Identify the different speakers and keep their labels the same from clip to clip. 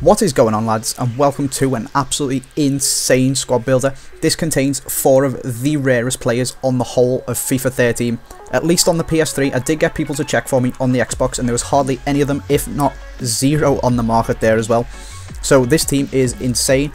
Speaker 1: What is going on, lads, and welcome to an absolutely insane squad builder. This contains 4 of the rarest players on the whole of FIFA 13, at least on the PS3. I did get people to check for me on the Xbox and there was hardly any of them, if not 0 on the market there as well. So this team is insane.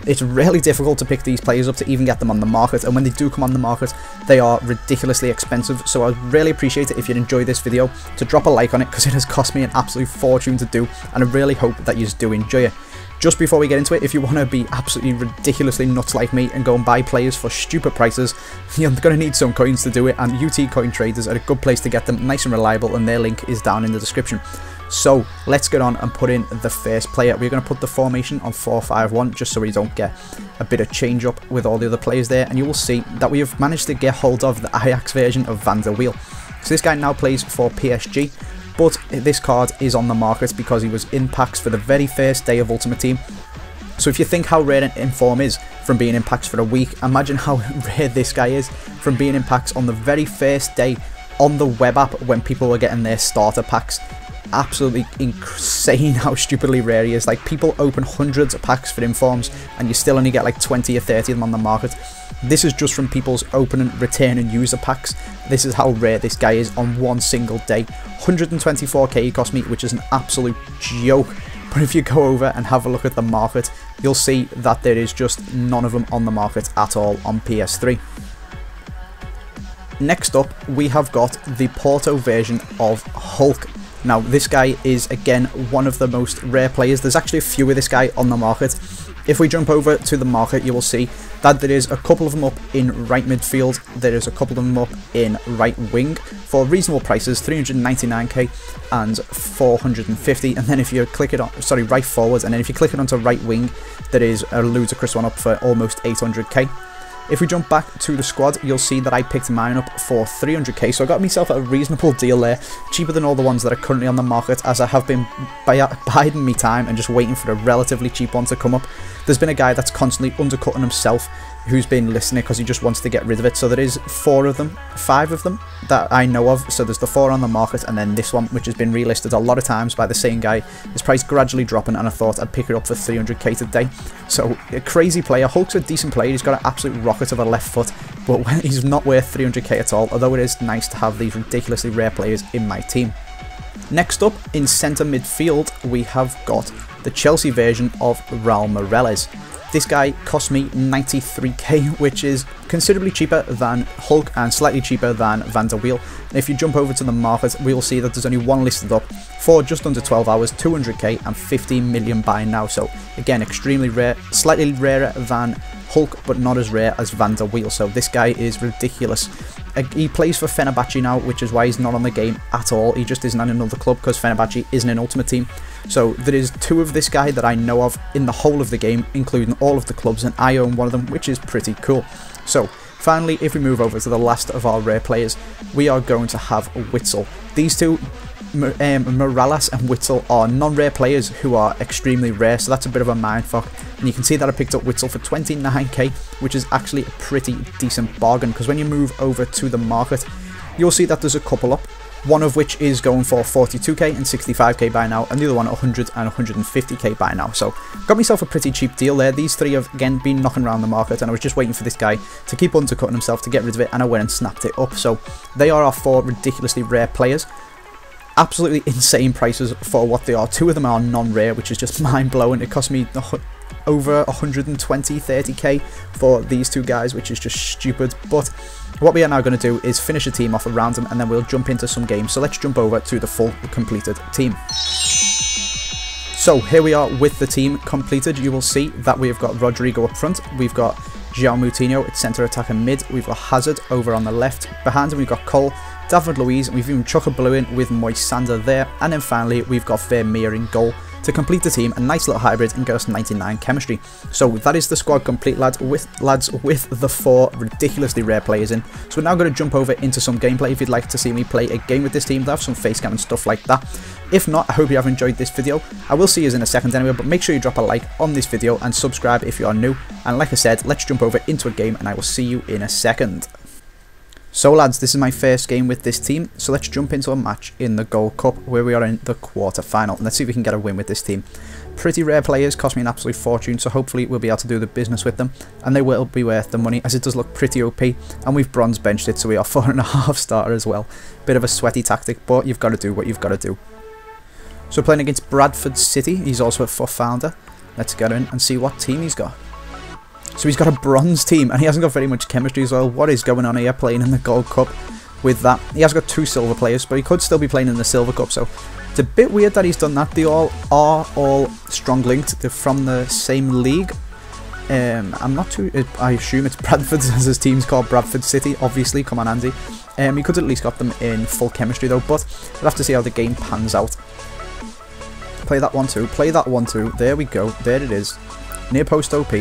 Speaker 1: It's really difficult to pick these players up to even get them on the market, and when they do come on the market they are ridiculously expensive. So I'd really appreciate it if you'd enjoy this video to drop a like on it, because it has cost me an absolute fortune to do, and I really hope that you do enjoy it. Just before we get into it, if you want to be absolutely ridiculously nuts like me and go and buy players for stupid prices, you're going to need some coins to do it, and UT coin traders are a good place to get them, nice and reliable, and their link is down in the description. So let's get on and put in the first player. We're going to put the formation on 4-5-1 just so we don't get a bit of change up with all the other players there, and you will see that we have managed to get hold of the Ajax version of Van der Wiel. So this guy now plays for PSG, but this card is on the market because he was in packs for the very first day of Ultimate Team. So if you think how rare in form is from being in packs for a week, imagine how rare this guy is from being in packs on the very first day on the web app when people were getting their starter packs. Absolutely insane how stupidly rare he is. Like, people open hundreds of packs for informs and you still only get like 20 or 30 of them on the market. This is just from people's open, return and user packs. This is how rare this guy is on one single day. 124k he cost me, which is an absolute joke. But if you go over and have a look at the market, you'll see that there is just none of them on the market at all on PS3. Next up, we have got the Porto version of Hulk. Now, this guy is, again, one of the most rare players. There's actually a few of this guy on the market. If we jump over to the market, you will see that there is a couple of them up in right midfield. There is a couple of them up in right wing for reasonable prices, 399k and 450. And then if you click it on, sorry, right forward, and then if you click it onto right wing, there is a ludicrous one up for almost 800k. If we jump back to the squad, you'll see that I picked mine up for 300k, so I got myself a reasonable deal there, cheaper than all the ones that are currently on the market, as I have been biding me time and just waiting for a relatively cheap one to come up. There's been a guy that's constantly undercutting himself who's been listing it because he just wants to get rid of it. So there is 5 of them that I know of. So there's the 4 on the market, and then this one, which has been relisted a lot of times by the same guy. His price gradually dropping, and I thought I'd pick it up for 300k today. So a crazy player. Hulk's a decent player. He's got an absolute rocket of a left foot, but he's not worth 300k at all, although it is nice to have these ridiculously rare players in my team. Next up, in centre midfield, we have got the Chelsea version of Rarest. This guy cost me 93k, which is considerably cheaper than Hulk and slightly cheaper than Van der Wiel. And if you jump over to the market, we will see that there's only one listed up for just under 12 hours, 200k and 15 million buy now. So again, extremely rare, slightly rarer than Hulk, but not as rare as Van der Wiel. So this guy is ridiculous. He plays for Fenerbahce now, which is why he's not on the game at all. He just isn't on another club because Fenerbahce isn't an Ultimate Team. So there is 2 of this guy that I know of in the whole of the game, including all of the clubs, and I own one of them, which is pretty cool. So finally, if we move over to the last of our rare players, we are going to have Witsel. These 2, Morales and Witsel, are non-rare players who are extremely rare, so that's a bit of a mindfuck. And you can see that I picked up Witsel for 29k, which is actually a pretty decent bargain, because when you move over to the market, you'll see that there's a couple up, one of which is going for 42k and 65k by now, and the other one 100 and 150k by now. So got myself a pretty cheap deal there. These 3 have again been knocking around the market, and I was just waiting for this guy to keep undercutting himself to get rid of it, and I went and snapped it up. So they are our 4 ridiculously rare players. Absolutely insane prices for what they are. 2 of them are non-rare, which is just mind-blowing. It cost me over 120-30k for these 2 guys, which is just stupid. But what we are now going to do is finish a team off around them, and then we'll jump into some games. So let's jump over to the full completed team. So here we are with the team completed. You will see that we have got Rodrigo up front, we've got João Moutinho at centre attack and mid, we've got Hazard over on the left, behind him we've got Cole, David Luiz, and we've even chucked a blue in with Moisander there, and then finally we've got Vermeer in goal to complete the team, a nice little hybrid and get us 99 chemistry. So that is the squad complete, lads, with the 4 ridiculously rare players in. So we're now going to jump over into some gameplay. If you'd like to see me play a game with this team, they'll have some face cam and stuff like that. If not, I hope you have enjoyed this video. I will see you in a second anyway, but make sure you drop a like on this video and subscribe if you are new. And like I said, let's jump over into a game and I will see you in a second. So lads, this is my first game with this team, so let's jump into a match in the Gold Cup where we are in the quarter-final. And let's see if we can get a win with this team. Pretty rare players, cost me an absolute fortune, so hopefully we'll be able to do the business with them. And they will be worth the money, as it does look pretty OP. And we've bronze benched it, so we are 4.5 starter as well. Bit of a sweaty tactic, but you've got to do what you've got to do. So playing against Bradford City, he's also a FUF founder. Let's get in and see what team he's got. So he's got a bronze team, and he hasn't got very much chemistry as well. What is going on here playing in the Gold Cup with that? He has got 2 silver players, but he could still be playing in the Silver Cup, so it's a bit weird that he's done that. They all are strong linked. They're from the same league. I'm not too... I assume it's Bradford, as his team's called Bradford City, obviously. Come on, Andy. He could at least got them in full chemistry, though, but we'll have to see how the game pans out. Play that 1-2. Play that 1-2. There we go. There it is. Near post OP.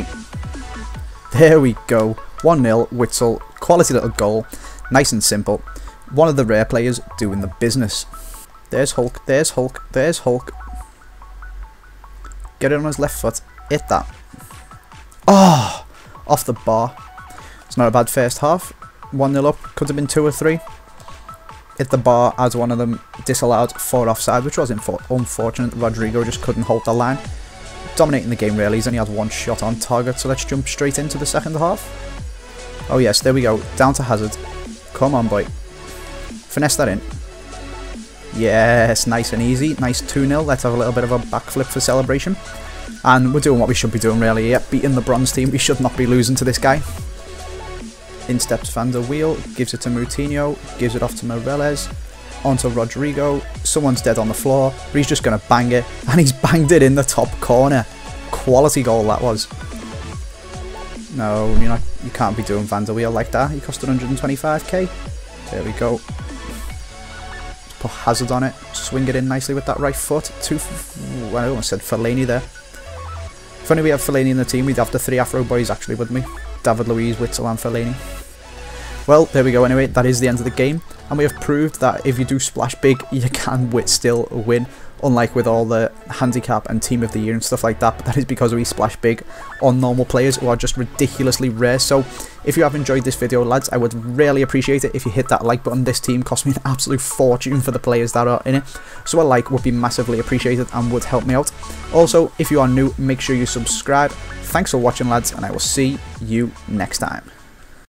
Speaker 1: There we go. 1-0, Witzel. Quality little goal. Nice and simple. One of the rare players doing the business. There's Hulk. There's Hulk. There's Hulk. Get it on his left foot. Hit that. Oh! Off the bar. It's not a bad first half. 1-0 up. Could have been 2 or 3. Hit the bar as one of them disallowed for offside, which was unfortunate. Rodrigo just couldn't hold the line. Dominating the game really, he's only had 1 shot on target, so let's jump straight into the second half. Oh yes, there we go, down to Hazard. Come on boy. Finesse that in. Yes, nice and easy, nice 2-0, let's have a little bit of a backflip for celebration. And we're doing what we should be doing really, yeah, beating the bronze team, we should not be losing to this guy. In steps Van der Wheel, gives it to Moutinho, gives it off to Morales. Onto Rodrigo, someone's dead on the floor, but he's just going to bang it, and he's banged it in the top corner. Quality goal that was. No, you can't be doing Van der Wheel like that, he cost 125k. There we go. Let's put Hazard on it, swing it in nicely with that right foot. I almost said Fellaini there. If only we have Fellaini in the team, we'd have the 3 Afro boys actually, wouldn't we? David Luiz, Witzel and Fellaini. Well, there we go anyway, that is the end of the game, and we have proved that if you do splash big, you can still win, unlike with all the handicap and team of the year and stuff like that, but that is because we splash big on normal players who are just ridiculously rare. So if you have enjoyed this video lads, I would really appreciate it if you hit that like button. This team cost me an absolute fortune for the players that are in it, so a like would be massively appreciated and would help me out. Also, if you are new, make sure you subscribe. Thanks for watching lads, and I will see you next time.